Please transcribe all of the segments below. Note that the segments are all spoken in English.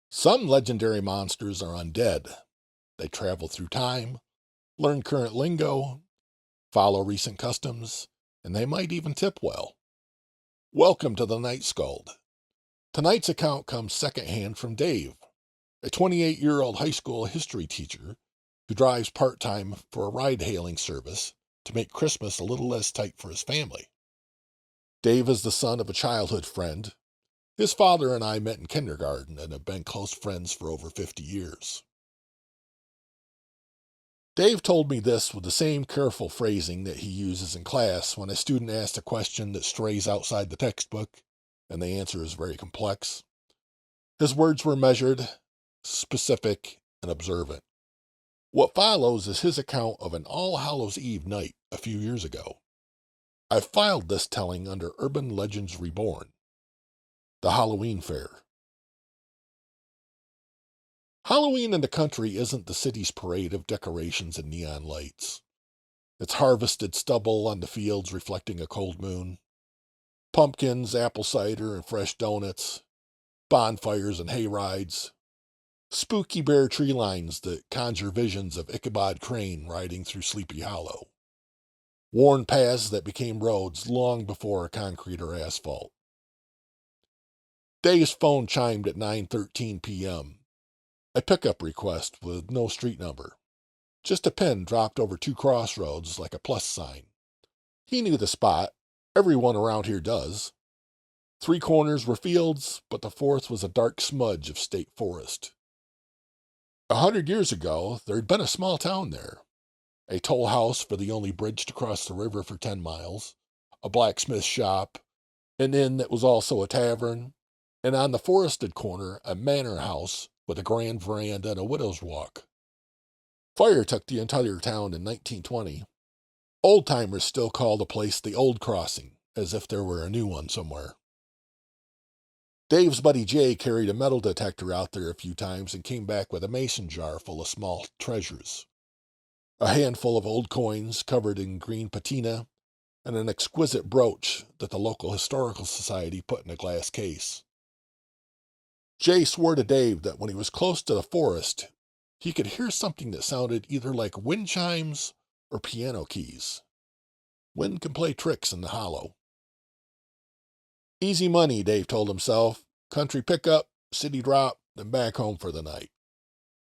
Some legendary monsters are undead. They travel through time, learn current lingo, follow recent customs, and they might even tip well. Welcome to the Night Skald. Tonight's account comes secondhand from Dave, a 28-year-old high school history teacher who drives part-time for a ride-hailing service to make Christmas a little less tight for his family. Dave is the son of a childhood friend. His father and I met in kindergarten and have been close friends for over 50 years. Dave told me this with the same careful phrasing that he uses in class when a student asks a question that strays outside the textbook and the answer is very complex. His words were measured, specific, and observant. What follows is his account of an All Hallows Eve night a few years ago. I filed this telling under Urban Legends Reborn, the Halloween Fair. Halloween in the country isn't the city's parade of decorations and neon lights. It's harvested stubble on the fields reflecting a cold moon, pumpkins, apple cider, and fresh donuts, bonfires and hay rides, spooky bare tree lines that conjure visions of Ichabod Crane riding through Sleepy Hollow, worn paths that became roads long before concrete or asphalt. Dave's phone chimed at 9:13 p.m. A pickup request with no street number. Just a pin dropped over two crossroads like a plus sign. He knew the spot. Everyone around here does. 3 corners were fields, but the fourth was a dark smudge of state forest. 100 years ago, there'd been a small town there. A toll house for the only bridge to cross the river for 10 miles, a blacksmith shop, an inn that was also a tavern, and on the forested corner, a manor house with a grand veranda and a widow's walk. Fire took the entire town in 1920. Old-timers still call the place the Old Crossing, as if there were a new one somewhere. Dave's buddy Jay carried a metal detector out there a few times and came back with a mason jar full of small treasures. A handful of old coins covered in green patina, and an exquisite brooch that the local historical society put in a glass case. Jay swore to Dave that when he was close to the forest, he could hear something that sounded either like wind chimes or piano keys. Wind can play tricks in the hollow. Easy money, Dave told himself. Country pickup, city drop, then back home for the night.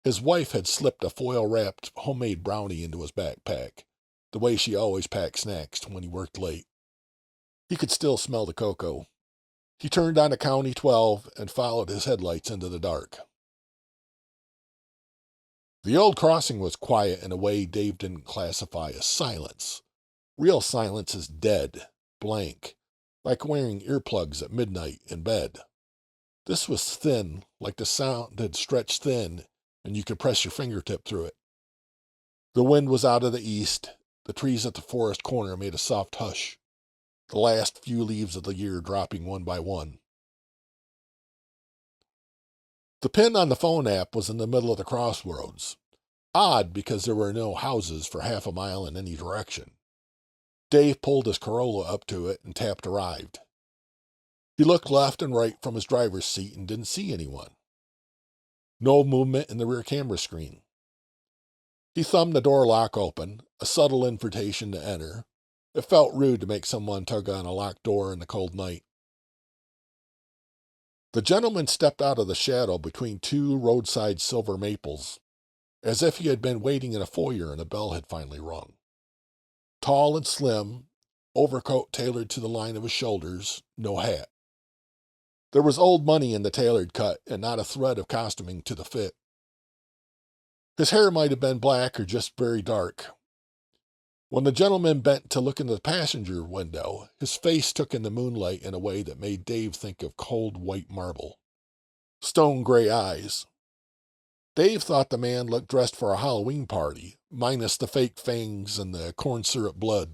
His wife had slipped a foil-wrapped homemade brownie into his backpack, the way she always packed snacks when he worked late. He could still smell the cocoa. He turned on a County 12 and followed his headlights into the dark. The old crossing was quiet in a way Dave didn't classify as silence. Real silence is dead, blank, like wearing earplugs at midnight in bed. This was thin, like the sound had stretched thin, and you could press your fingertip through it. The wind was out of the east. The trees at the forest corner made a soft hush, the last few leaves of the year dropping one by one. The pin on the phone app was in the middle of the crossroads. Odd because there were no houses for half a mile in any direction. Dave pulled his Corolla up to it and tapped arrived. He looked left and right from his driver's seat and didn't see anyone. No movement in the rear camera screen. He thumbed the door lock open, a subtle invitation to enter. It felt rude to make someone tug on a locked door in the cold night. The gentleman stepped out of the shadow between 2 roadside silver maples, as if he had been waiting in a foyer and a bell had finally rung. Tall and slim, overcoat tailored to the line of his shoulders, no hat. There was old money in the tailored cut and not a thread of costuming to the fit. His hair might have been black or just very dark. When the gentleman bent to look into the passenger window, his face took in the moonlight in a way that made Dave think of cold white marble. Stone gray eyes. Dave thought the man looked dressed for a Halloween party, minus the fake fangs and the corn syrup blood.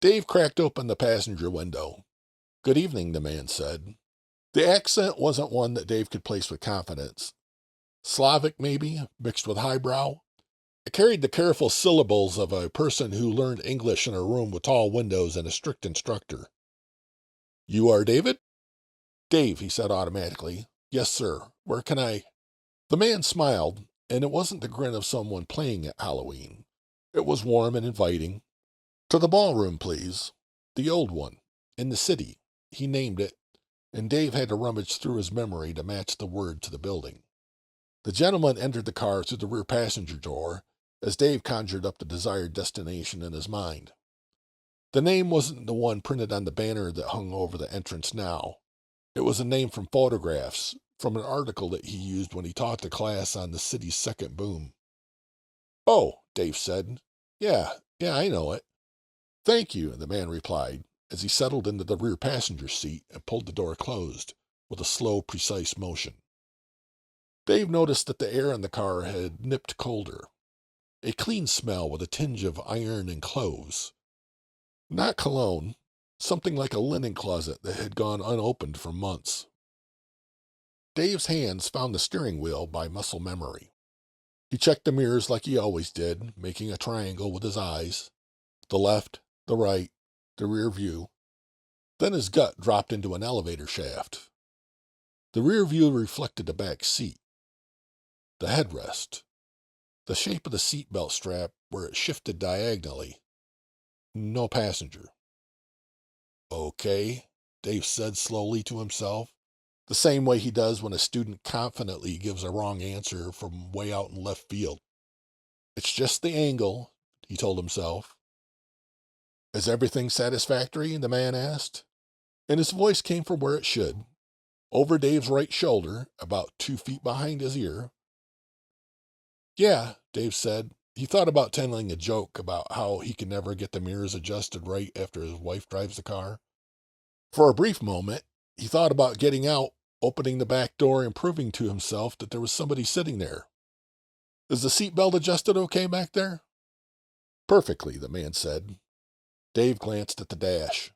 Dave cracked open the passenger window. "Good evening," the man said. The accent wasn't one that Dave could place with confidence. Slavic, maybe, mixed with highbrow. It carried the careful syllables of a person who learned English in a room with tall windows and a strict instructor. "You are David?" "Dave," he said automatically. Yes, sir. Where can I? The man smiled, and it wasn't the grin of someone playing at Halloween. It was warm and inviting. To the ballroom, please. The old one. In the city. He named it, and Dave had to rummage through his memory to match the word to the building. The gentleman entered the car through the rear passenger door as Dave conjured up the desired destination in his mind. The name wasn't the one printed on the banner that hung over the entrance now. It was a name from photographs, from an article that he used when he taught the class on the city's second boom. Oh, Dave said. Yeah, I know it. Thank you, the man replied, as he settled into the rear passenger seat and pulled the door closed with a slow, precise motion. Dave noticed that the air in the car had nipped colder, a clean smell with a tinge of iron and cloves. Not cologne, something like a linen closet that had gone unopened for months. Dave's hands found the steering wheel by muscle memory. He checked the mirrors like he always did, making a triangle with his eyes. The left, the right, the rear view. Then his gut dropped into an elevator shaft. The rear view reflected the back seat, the headrest, the shape of the seatbelt strap where it shifted diagonally. No passenger. Okay, Dave said slowly to himself, the same way he does when a student confidently gives a wrong answer from way out in left field. It's just the angle, he told himself. Is everything satisfactory? The man asked, and his voice came from where it should, over Dave's right shoulder, about 2 feet behind his ear. Yeah, Dave said. He thought about telling a joke about how he can never get the mirrors adjusted right after his wife drives the car. For a brief moment, he thought about getting out, opening the back door, and proving to himself that there was somebody sitting there. Is the seatbelt adjusted okay back there? Perfectly, the man said. Dave glanced at the dash.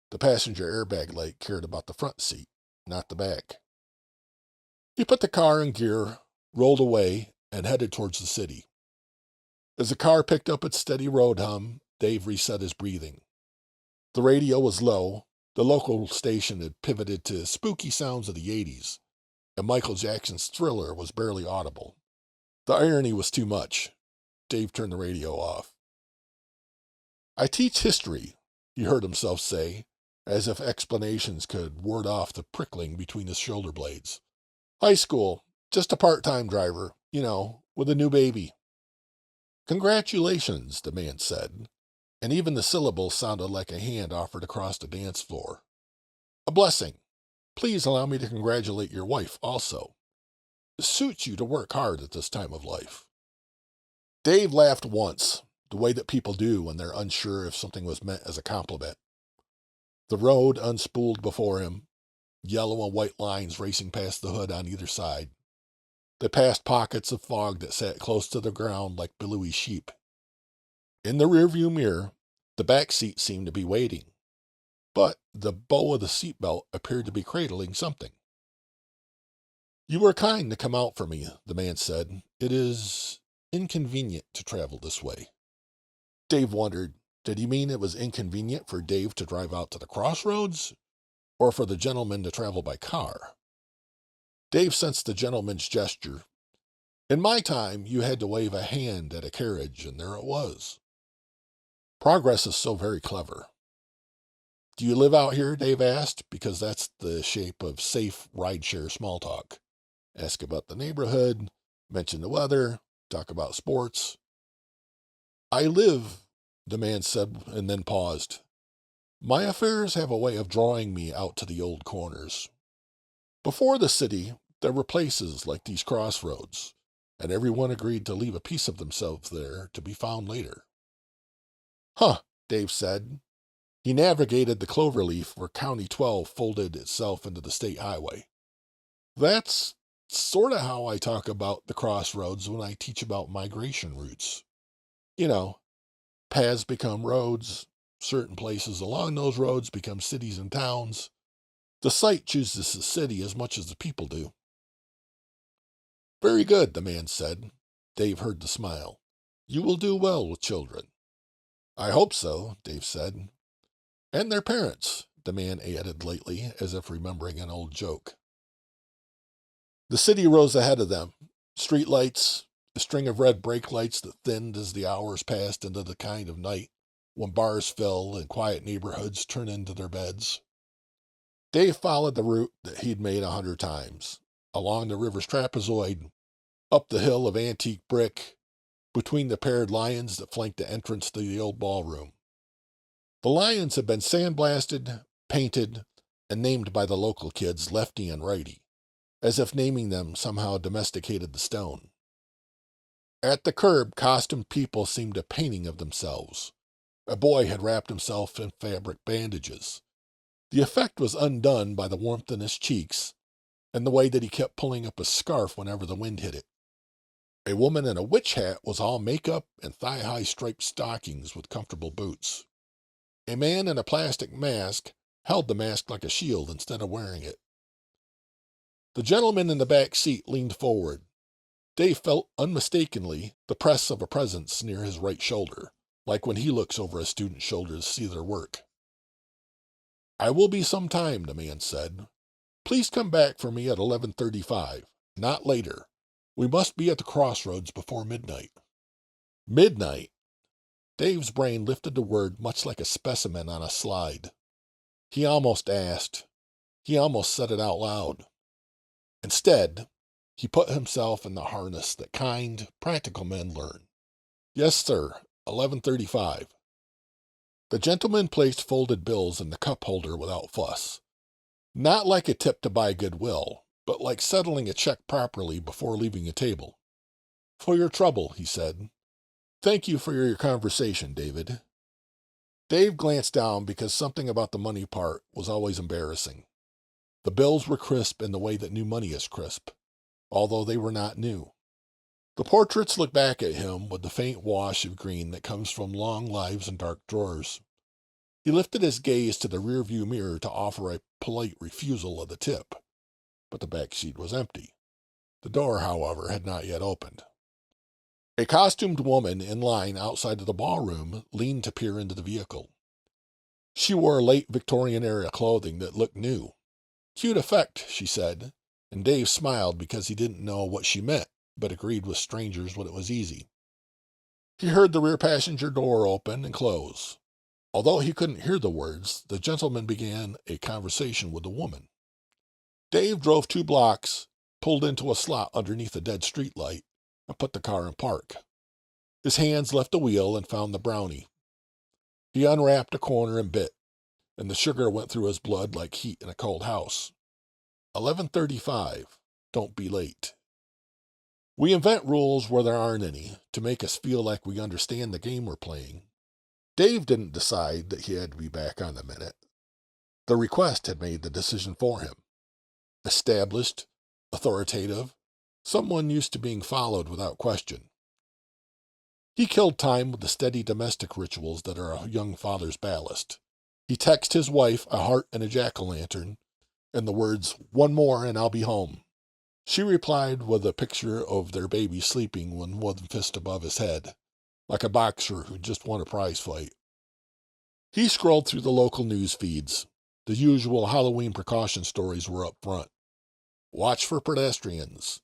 The passenger airbag light cared about the front seat, not the back. He put the car in gear, rolled away, and headed towards the city. As the car picked up its steady road hum, Dave reset his breathing. The radio was low. The local station had pivoted to spooky sounds of the 80s, and Michael Jackson's Thriller was barely audible. The irony was too much. Dave turned the radio off. I teach history, he heard himself say, as if explanations could ward off the prickling between his shoulder blades. High school, just a part-time driver, with a new baby. Congratulations, the man said, and even the syllable sounded like a hand offered across the dance floor. A blessing. Please allow me to congratulate your wife also. It suits you to work hard at this time of life. Dave laughed once, the way that people do when they're unsure if something was meant as a compliment. The road unspooled before him, yellow and white lines racing past the hood on either side. They passed pockets of fog that sat close to the ground like billowy sheep. In the rearview mirror, the back seat seemed to be waiting, but the bow of the seatbelt appeared to be cradling something. You were kind to come out for me, the man said. It is inconvenient to travel this way. Dave wondered, did he mean it was inconvenient for Dave to drive out to the Crossroads, or for the gentleman to travel by car? Dave sensed the gentleman's gesture. In my time, you had to wave a hand at a carriage, and there it was. Progress is so very clever. Do you live out here? Dave asked, because that's the shape of safe rideshare small talk. Ask about the neighborhood, mention the weather, talk about sports. I live, the man said, and then paused. My affairs have a way of drawing me out to the old corners. Before the city, there were places like these crossroads, and everyone agreed to leave a piece of themselves there to be found later. Huh, Dave said. He navigated the cloverleaf where County 12 folded itself into the state highway. That's sort of how I talk about the crossroads when I teach about migration routes. Paths become roads. Certain places along those roads become cities and towns. The site chooses the city as much as the people do. Very good, the man said. Dave heard the smile. You will do well with children. I hope so, Dave said. And their parents, the man added lightly, as if remembering an old joke. The city rose ahead of them. Street lights, a string of red brake lights that thinned as the hours passed into the kind of night when bars fill and quiet neighborhoods turn into their beds. Dave followed the route that he'd made 100 times, along the river's trapezoid, up the hill of antique brick, between the paired lions that flanked the entrance to the old ballroom. The lions had been sandblasted, painted, and named by the local kids Lefty and Righty, as if naming them somehow domesticated the stone. At the curb, costumed people seemed a painting of themselves. A boy had wrapped himself in fabric bandages. The effect was undone by the warmth in his cheeks and the way that he kept pulling up his scarf whenever the wind hit it. A woman in a witch hat was all makeup and thigh-high striped stockings with comfortable boots. A man in a plastic mask held the mask like a shield instead of wearing it. The gentleman in the back seat leaned forward. Dave felt unmistakably the press of a presence near his right shoulder, like when he looks over a student's shoulder to see their work. "I will be some time," the man said. "Please come back for me at 11:35, not later. We must be at the Crossroads before midnight." Midnight? Dave's brain lifted the word much like a specimen on a slide. He almost asked. He almost said it out loud. Instead, he put himself in the harness that kind, practical men learn. "Yes, sir, 11:35. The gentleman placed folded bills in the cup holder without fuss. Not like a tip to buy goodwill, but like settling a check properly before leaving a table. "For your trouble," he said. "Thank you for your conversation, David." Dave glanced down because something about the money part was always embarrassing. The bills were crisp in the way that new money is crisp, although they were not new. The portraits looked back at him with the faint wash of green that comes from long lives in dark drawers. He lifted his gaze to the rearview mirror to offer a polite refusal of the tip, but the back seat was empty. The door, however, had not yet opened. A costumed woman in line outside of the ballroom leaned to peer into the vehicle. She wore late Victorian-era clothing that looked new. "Cute effect," she said, and Dave smiled because he didn't know what she meant, but agreed with strangers when it was easy. He heard the rear passenger door open and close. Although he couldn't hear the words, the gentleman began a conversation with the woman. Dave drove 2 blocks, pulled into a slot underneath a dead streetlight, and put the car in park. His hands left the wheel and found the brownie. He unwrapped a corner and bit, and the sugar went through his blood like heat in a cold house. 11:35. Don't be late. We invent rules where there aren't any, to make us feel like we understand the game we're playing. Dave didn't decide that he had to be back on the minute. The request had made the decision for him. Established, authoritative, someone used to being followed without question. He killed time with the steady domestic rituals that are a young father's ballast. He texted his wife a heart and a jack-o'-lantern, and the words, "One more and I'll be home." She replied with a picture of their baby sleeping with one fist above his head, like a boxer who just won a prize fight. He scrolled through the local news feeds. The usual Halloween precaution stories were up front. Watch for pedestrians.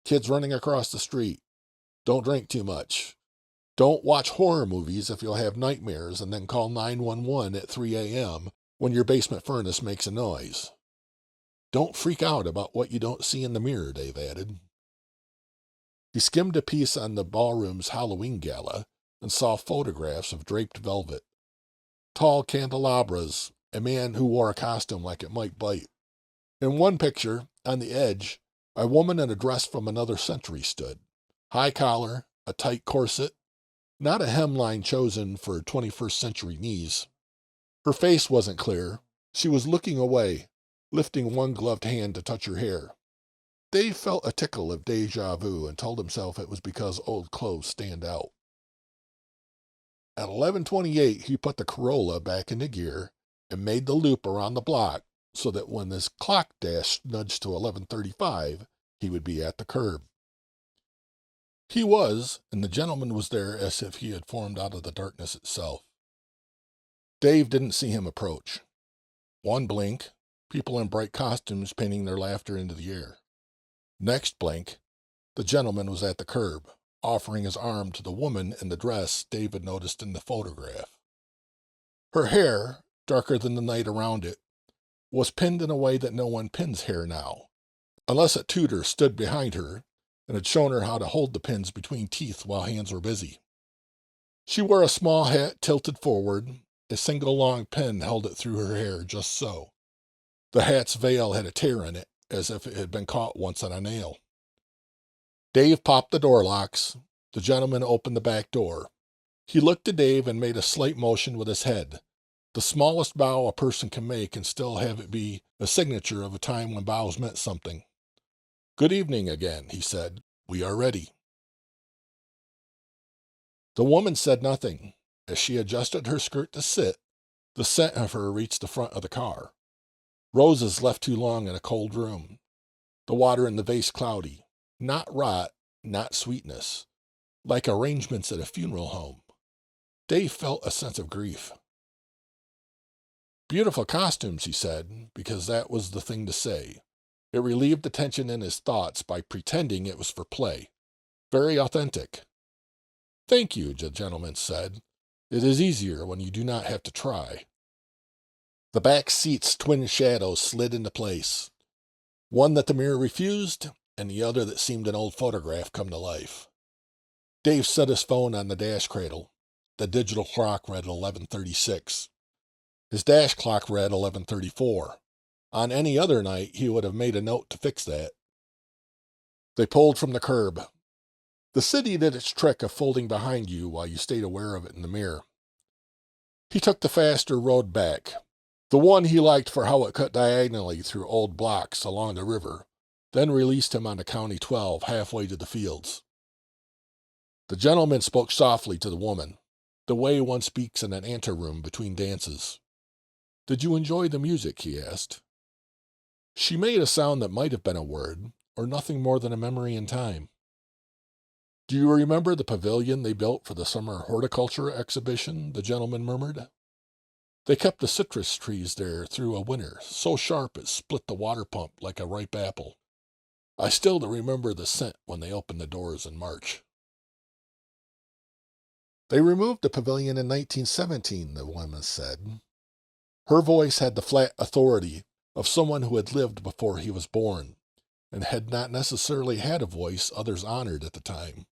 Kids running across the street. Don't drink too much. Don't watch horror movies if you'll have nightmares and then call 911 at 3 a.m. when your basement furnace makes a noise. Don't freak out about what you don't see in the mirror, Dave added. He skimmed a piece on the ballroom's Halloween gala and saw photographs of draped velvet, tall candelabras, a man who wore a costume like it might bite. In one picture, on the edge, a woman in a dress from another century stood. High collar, a tight corset, not a hemline chosen for 21st century knees. Her face wasn't clear. She was looking away, lifting one gloved hand to touch her hair. Dave felt a tickle of deja vu and told himself it was because old clothes stand out. At 11:28, he put the Corolla back into gear and made the loop around the block so that when his clock dash nudged to 11:35, he would be at the curb. He was, and the gentleman was there as if he had formed out of the darkness itself. Dave didn't see him approach. One blink, people in bright costumes painting their laughter into the air. Next blink, the gentleman was at the curb, offering his arm to the woman in the dress David noticed in the photograph. Her hair, darker than the night around it, was pinned in a way that no one pins hair now, unless a tutor stood behind her and had shown her how to hold the pins between teeth while hands were busy. She wore a small hat tilted forward. A single long pin held it through her hair, just so. The hat's veil had a tear in it, as if it had been caught once on a nail. Dave popped the door locks. The gentleman opened the back door. He looked at Dave and made a slight motion with his head, the smallest bow a person can make and still have it be a signature of a time when bows meant something. "Good evening again," he said. "We are ready." The woman said nothing. As she adjusted her skirt to sit, the scent of her reached the front of the car. Roses left too long in a cold room. The water in the vase cloudy. Not rot, not sweetness. Like arrangements at a funeral home. Dave felt a sense of grief. "Beautiful costumes," he said, because that was the thing to say. It relieved the tension in his thoughts by pretending it was for play. Very authentic. "Thank you," the gentleman said. "It is easier when you do not have to try." The back seat's twin shadows slid into place. One that the mirror refused, and the other that seemed an old photograph come to life. Dave set his phone on the dash cradle. The digital clock read 11:36. His dash clock read 11:34. On any other night, he would have made a note to fix that. They pulled from the curb. The city did its trick of folding behind you while you stayed aware of it in the mirror. He took the faster road back, the one he liked for how it cut diagonally through old blocks along the river, then released him onto County 12 halfway to the fields. The gentleman spoke softly to the woman, the way one speaks in an anteroom between dances. "Did you enjoy the music?" he asked. She made a sound that might have been a word, or nothing more than a memory in time. "Do you remember the pavilion they built for the summer horticulture exhibition?" the gentleman murmured. "They kept the citrus trees there through a winter, so sharp it split the water pump like a ripe apple. I still remember the scent when they opened the doors in March." "They removed the pavilion in 1917, the woman said. Her voice had the flat authority of someone who had lived before he was born, and had not necessarily had a voice others honored at the time.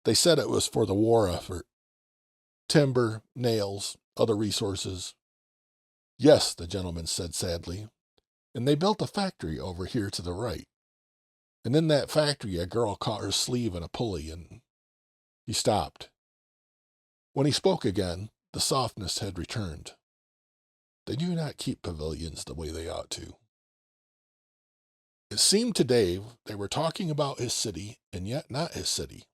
"They said it was for the war effort. Timber, nails, other resources." "Yes," the gentleman said sadly. "And they built a factory over here to the right. And in that factory a girl caught her sleeve in a pulley and—" He stopped. When he spoke again, the softness had returned. "They do not keep pavilions the way they ought to." It seemed to Dave they were talking about his city, and yet not his city.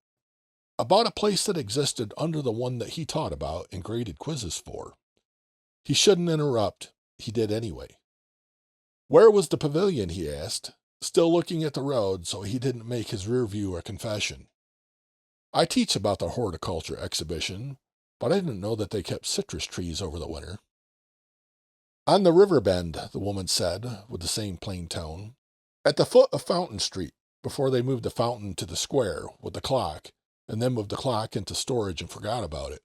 About a place that existed under the one that he taught about and graded quizzes for. He shouldn't interrupt. He did anyway. "Where was the pavilion?" he asked, still looking at the road so he didn't make his rear view a confession. "I teach about the horticulture exhibition, but I didn't know that they kept citrus trees over the winter." "On the river bend," the woman said, with the same plain tone. "At the foot of Fountain Street, before they moved the fountain to the square with the clock, and then moved the clock into storage and forgot about it."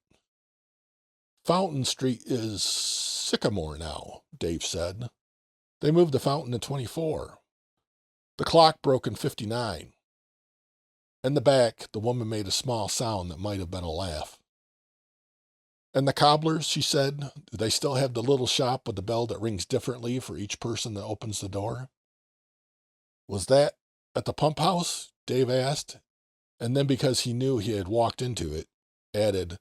"Fountain Street is Sycamore now," Dave said. "They moved the fountain in 24. The clock broke in 59. In the back, the woman made a small sound that might have been a laugh. "And the cobblers," she said, "do they still have the little shop with the bell that rings differently for each person that opens the door?" "Was that at the pump house?" Dave asked, and then, because he knew he had walked into it, added,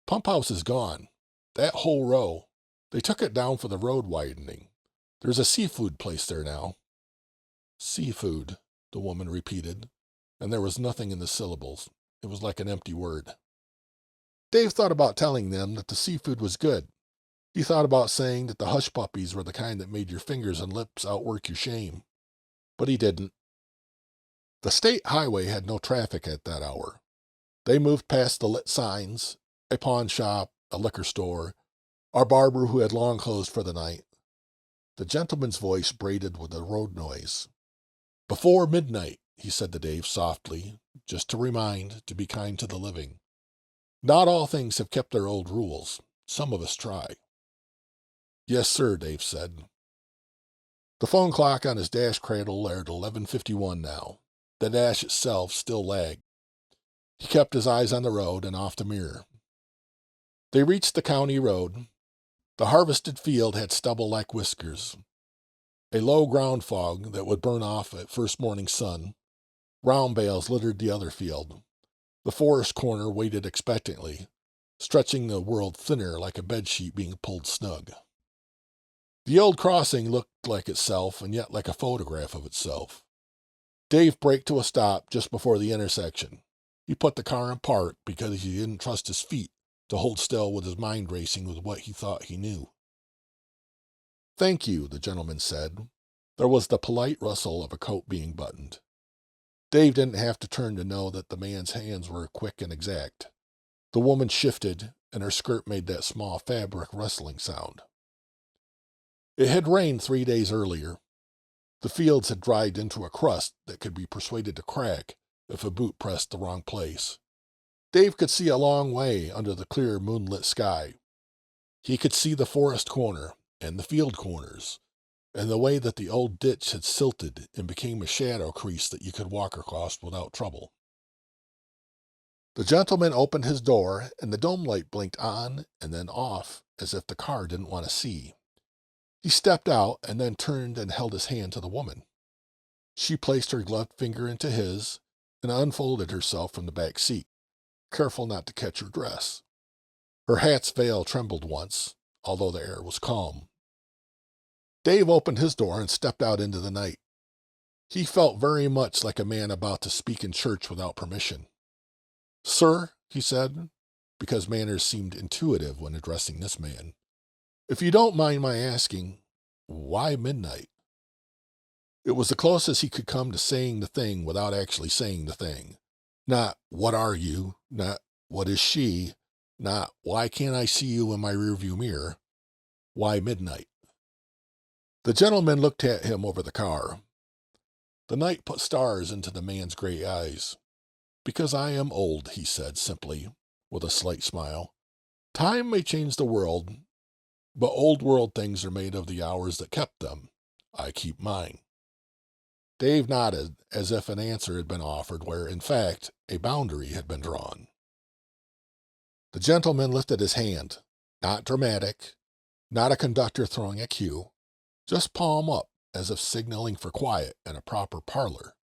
"Pump house is gone. That whole row. They took it down for the road widening. There's a seafood place there now." "Seafood," the woman repeated, and there was nothing in the syllables. It was like an empty word. Dave thought about telling them that the seafood was good. He thought about saying that the hush puppies were the kind that made your fingers and lips outwork your shame. But he didn't. The state highway had no traffic at that hour. They moved past the lit signs, a pawn shop, a liquor store, our barber who had long closed for the night. The gentleman's voice braided with the road noise. "Before midnight," he said to Dave softly, just to remind, to be kind to the living. "Not all things have kept their old rules. Some of us try." "Yes, sir," Dave said. The phone clock on his dash cradle laid 11:51 now. The dash itself still lagged. He kept his eyes on the road and off the mirror. They reached the county road. The harvested field had stubble like whiskers. A low ground fog that would burn off at first morning sun. Round bales littered the other field. The forest corner waited expectantly, stretching the world thinner like a bedsheet being pulled snug. The old crossing looked like itself, and yet like a photograph of itself. Dave braked to a stop just before the intersection. He put the car in park because he didn't trust his feet to hold still with his mind racing with what he thought he knew. "Thank you," the gentleman said. There was the polite rustle of a coat being buttoned. Dave didn't have to turn to know that the man's hands were quick and exact. The woman shifted, and her skirt made that small fabric rustling sound. It had rained 3 days earlier. The fields had dried into a crust that could be persuaded to crack if a boot pressed the wrong place. Dave could see a long way under the clear moonlit sky. He could see the forest corner and the field corners, and the way that the old ditch had silted and became a shadow crease that you could walk across without trouble. The gentleman opened his door, and the dome light blinked on and then off as if the car didn't want to see. He stepped out and then turned and held his hand to the woman. She placed her gloved finger into his and unfolded herself from the back seat, careful not to catch her dress. Her hat's veil trembled once, although the air was calm. Dave opened his door and stepped out into the night. He felt very much like a man about to speak in church without permission. "Sir," he said, because manners seemed intuitive when addressing this man, "if you don't mind my asking, why midnight?" It was the closest he could come to saying the thing without actually saying the thing. Not, "What are you?" Not, "What is she?" Not, "Why can't I see you in my rearview mirror?" Why midnight? The gentleman looked at him over the car. The night put stars into the man's gray eyes. "Because I am old," he said simply, with a slight smile. "Time may change the world, but old world things are made of the hours that kept them. I keep mine." Dave nodded, as if an answer had been offered where, in fact, a boundary had been drawn. The gentleman lifted his hand. Not dramatic, not a conductor throwing a cue, just palm up, as if signaling for quiet in a proper parlor.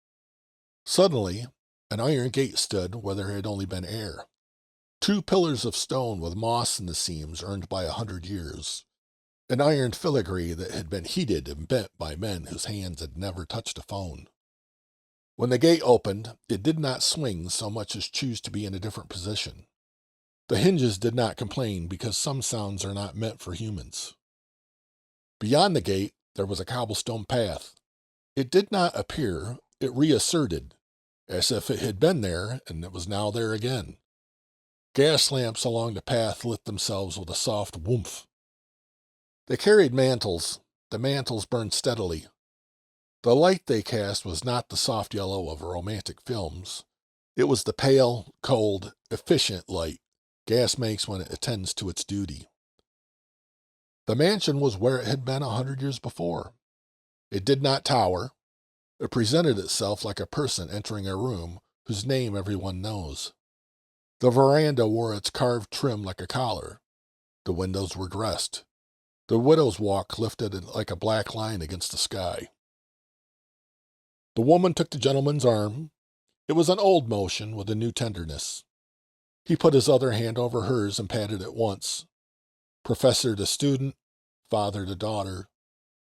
Suddenly, an iron gate stood where there had only been air. 2 pillars of stone with moss in the seams earned by 100 years. An iron filigree that had been heated and bent by men whose hands had never touched a phone. When the gate opened, it did not swing so much as choose to be in a different position. The hinges did not complain because some sounds are not meant for humans. Beyond the gate, there was a cobblestone path. It did not appear, it reasserted, as if it had been there and it was now there again. Gas lamps along the path lit themselves with a soft whoomph. They carried mantles. The mantles burned steadily. The light they cast was not the soft yellow of romantic films. It was the pale, cold, efficient light gas makes when it attends to its duty. The mansion was where it had been 100 years before. It did not tower. It presented itself like a person entering a room whose name everyone knows. The veranda wore its carved trim like a collar. The windows were dressed. The widow's walk lifted like a black line against the sky. The woman took the gentleman's arm. It was an old motion with a new tenderness. He put his other hand over hers and patted it once. Professor to student, father to daughter,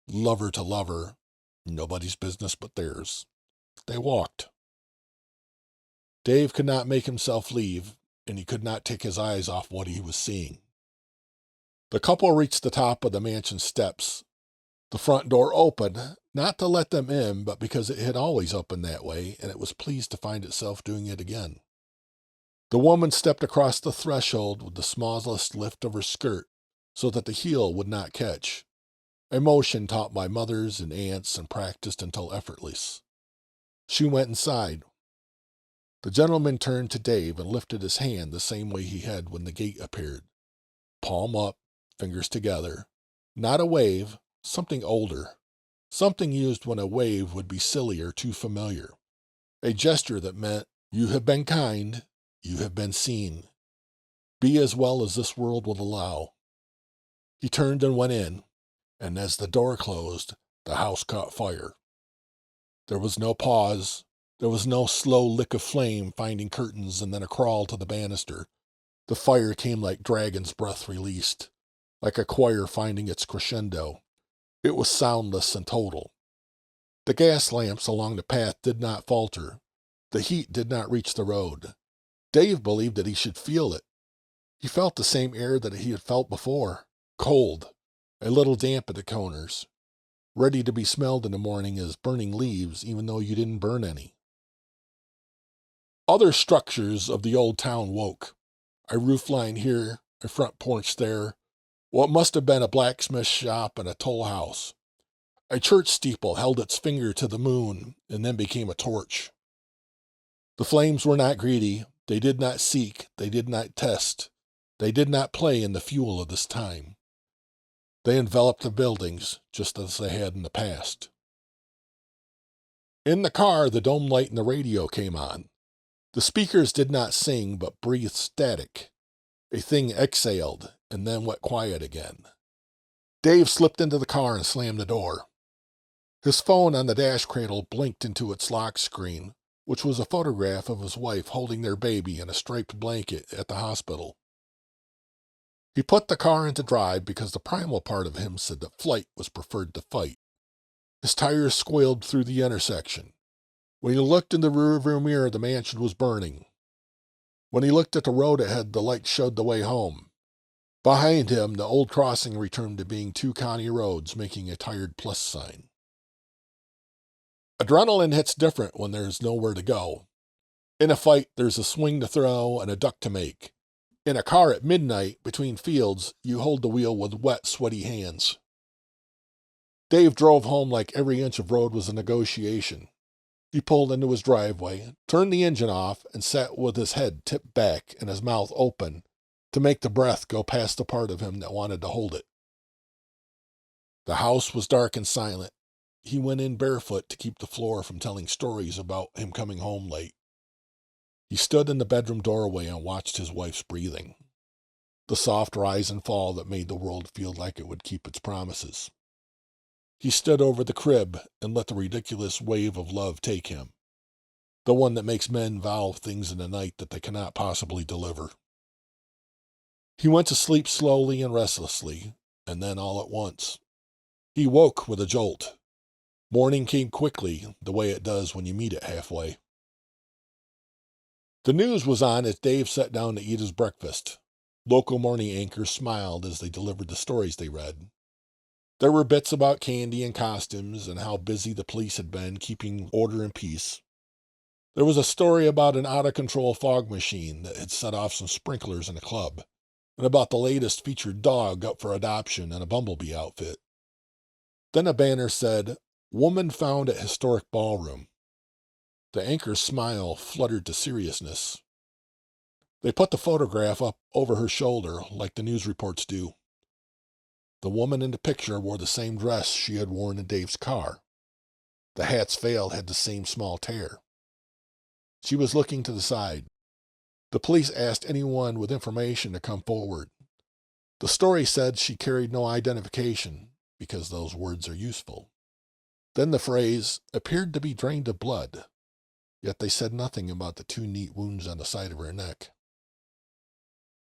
lover to lover, nobody's business but theirs. They walked. Dave could not make himself leave, and he could not take his eyes off what he was seeing. The couple reached the top of the mansion steps. The front door opened, not to let them in, but because it had always opened that way, and it was pleased to find itself doing it again. The woman stepped across the threshold with the smallest lift of her skirt, so that the heel would not catch, a motion taught by mothers and aunts and practiced until effortless. She went inside. The gentleman turned to Dave and lifted his hand the same way he had when the gate appeared. Palm up, fingers together. Not a wave, something older. Something used when a wave would be silly or too familiar. A gesture that meant, you have been kind, you have been seen. Be as well as this world will allow. He turned and went in, and as the door closed, the house caught fire. There was no pause. There was no slow lick of flame finding curtains and then a crawl to the banister. The fire came like dragon's breath released, like a choir finding its crescendo. It was soundless and total. The gas lamps along the path did not falter. The heat did not reach the road. Dave believed that he should feel it. He felt the same air that he had felt before, cold, a little damp at the corners, ready to be smelled in the morning as burning leaves, even though you didn't burn any. Other structures of the old town woke. A roof line here, a front porch there, what must have been a blacksmith shop and a toll house. A church steeple held its finger to the moon and then became a torch. The flames were not greedy. They did not seek. They did not test. They did not play in the fuel of this time. They enveloped the buildings just as they had in the past. In the car, the dome light and the radio came on. The speakers did not sing, but breathed static. A thing exhaled and then went quiet again. Dave slipped into the car and slammed the door. His phone on the dash cradle blinked into its lock screen, which was a photograph of his wife holding their baby in a striped blanket at the hospital. He put the car into drive because the primal part of him said that flight was preferred to fight. His tires squealed through the intersection. When he looked in the rearview mirror, the mansion was burning. When he looked at the road ahead, the light showed the way home. Behind him, the old crossing returned to being 2 county roads, making a tired plus sign. Adrenaline hits different when there's nowhere to go. In a fight, there's a swing to throw and a duck to make. In a car at midnight, between fields, you hold the wheel with wet, sweaty hands. Dave drove home like every inch of road was a negotiation. He pulled into his driveway, turned the engine off, and sat with his head tipped back and his mouth open to make the breath go past the part of him that wanted to hold it. The house was dark and silent. He went in barefoot to keep the floor from telling stories about him coming home late. He stood in the bedroom doorway and watched his wife's breathing, the soft rise and fall that made the world feel like it would keep its promises. He stood over the crib and let the ridiculous wave of love take him, the one that makes men vow things in the night that they cannot possibly deliver. He went to sleep slowly and restlessly, and then all at once. He woke with a jolt. Morning came quickly, the way it does when you meet it halfway. The news was on as Dave sat down to eat his breakfast. Local morning anchors smiled as they delivered the stories they read. There were bits about candy and costumes and how busy the police had been keeping order and peace. There was a story about an out-of-control fog machine that had set off some sprinklers in a club, and about the latest featured dog up for adoption and a bumblebee outfit. Then a banner said, "Woman found at historic ballroom." The anchor's smile fluttered to seriousness. They put the photograph up over her shoulder like the news reports do. The woman in the picture wore the same dress she had worn in Dave's car. The hat's veil had the same small tear. She was looking to the side. The police asked anyone with information to come forward. The story said she carried no identification, because those words are useful. Then the phrase appeared to be drained of blood, yet they said nothing about the 2 neat wounds on the side of her neck.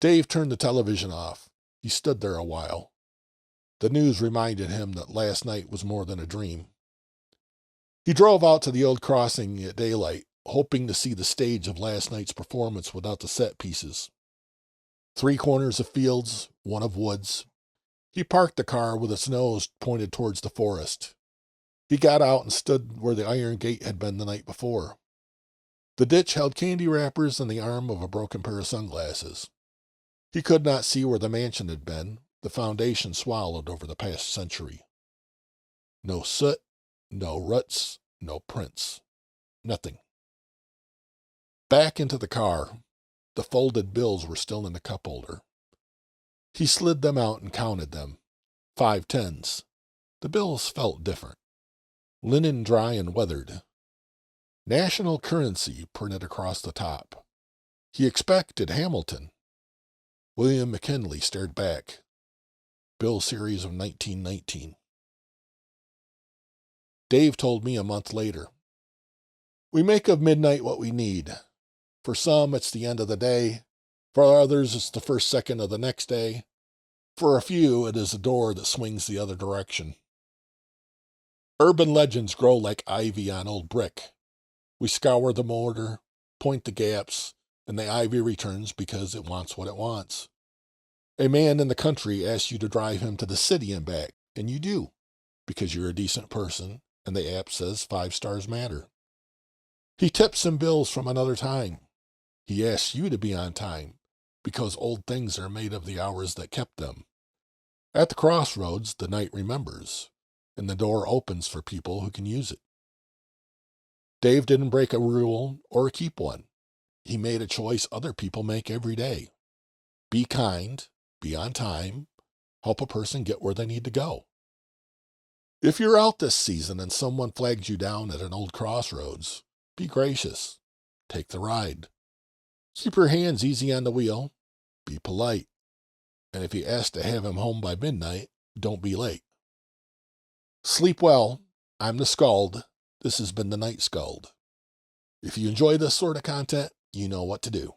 Dave turned the television off. He stood there a while. The news reminded him that last night was more than a dream. He drove out to the old crossing at daylight, hoping to see the stage of last night's performance without the set pieces. 3 corners of fields, 1 of woods. He parked the car with its nose pointed towards the forest. He got out and stood where the iron gate had been the night before. The ditch held candy wrappers and the arm of a broken pair of sunglasses. He could not see where the mansion had been, the foundation swallowed over the past century. No soot, no ruts, no prints. Nothing. Back into the car. The folded bills were still in the cup holder. He slid them out and counted them. 5 tens. The bills felt different. Linen dry and weathered. National currency printed across the top. He expected Hamilton. William McKinley stared back. Bill series of 1919. Dave told me a month later. We make of midnight what we need. For some, it's the end of the day. For others, it's the first second of the next day. For a few, it is a door that swings the other direction. Urban legends grow like ivy on old brick. We scour the mortar, point the gaps, and the ivy returns because it wants what it wants. A man in the country asks you to drive him to the city and back, and you do, because you're a decent person, and the app says 5 stars matter. He tips some bills from another time. He asks you to be on time, because old things are made of the hours that kept them. At the crossroads, the night remembers, and the door opens for people who can use it. Dave didn't break a rule or keep one. He made a choice other people make every day. Be kind, be on time, help a person get where they need to go. If you're out this season and someone flags you down at an old crossroads, be gracious. Take the ride. Keep your hands easy on the wheel. Be polite. And if you ask to have him home by midnight, don't be late. Sleep well. I'm the Skald. This has been the Night Skald. If you enjoy this sort of content, you know what to do.